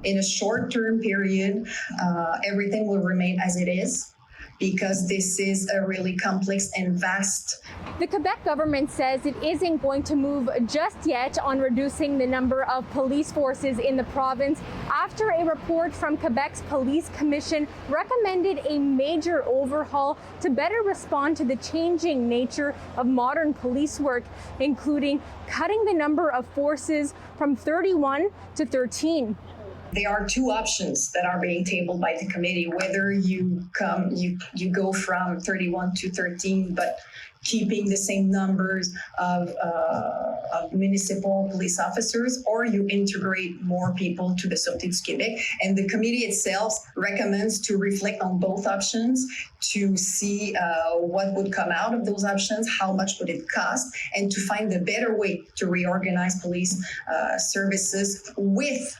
In a short-term period, everything will remain as it is, because this is a really complex and vast. The Quebec government says it isn't going to move just yet on reducing the number of police forces in the province after a report from Quebec's Police Commission recommended a major overhaul to better respond to the changing nature of modern police work, including cutting the number of forces from 31 to 13. There are two options that are being tabled by the committee, whether you go from 31 to 13, but keeping the same numbers of municipal police officers, or you integrate more people to the Sûreté du Québec. And the committee itself recommends to reflect on both options to see what would come out of those options, how much would it cost, and to find a better way to reorganize police services with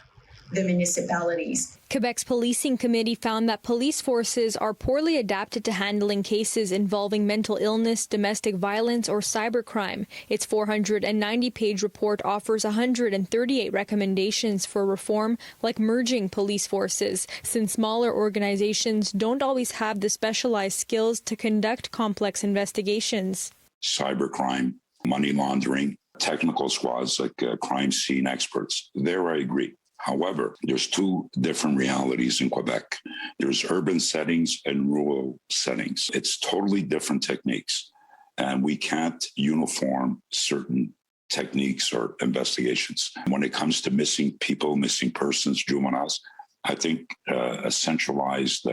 the municipalities. Quebec's policing committee found that police forces are poorly adapted to handling cases involving mental illness, domestic violence, or cybercrime. Its 490-page report offers 138 recommendations for reform, like merging police forces, since smaller organizations don't always have the specialized skills to conduct complex investigations. Cybercrime, money laundering, technical squads like crime scene experts, there I agree. However, there's two different realities in Quebec. There's urban settings and rural settings. It's totally different techniques, and we can't uniform certain techniques or investigations. When it comes to missing people, missing persons, juveniles, I think a centralized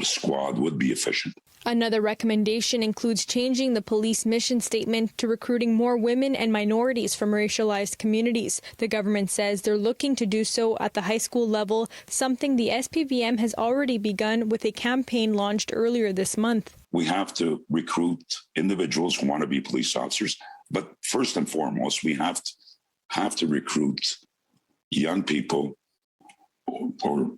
squad would be efficient. Another recommendation includes changing the police mission statement to recruiting more women and minorities from racialized communities. The government says they're looking to do so at the high school level, something the SPVM has already begun with a campaign launched earlier this month. We have to recruit individuals who want to be police officers, but first and foremost, we have to recruit young people or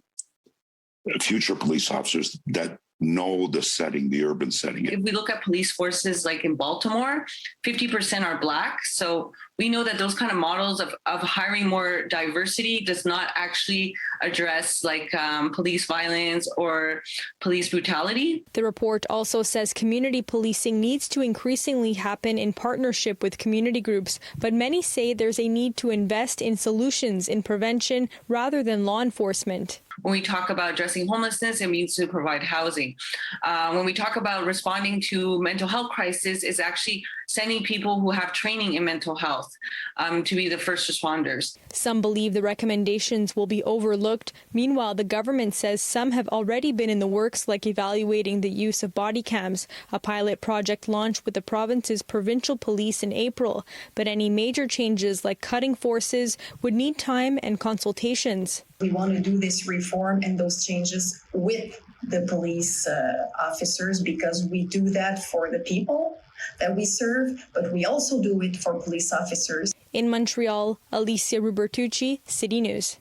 future police officers that know the setting, the urban setting. If we look at police forces like in Baltimore, 50% are Black. So we know that those kind of models of hiring more diversity does not actually address like police violence or police brutality. The report also says community policing needs to increasingly happen in partnership with community groups, but many say there's a need to invest in solutions in prevention rather than law enforcement. When we talk about addressing homelessness, it means to provide housing. When we talk about responding to mental health crisis, it's actually sending people who have training in mental health to be the first responders. Some believe the recommendations will be overlooked. Meanwhile, the government says some have already been in the works, like evaluating the use of body cams. A pilot project launched with the province's provincial police in April. But any major changes, like cutting forces, would need time and consultations. We want to do this reform and those changes with the police officers, because we do that for the people that we serve, but we also do it for police officers. In Montreal, Alyssia Rubertucci, City News.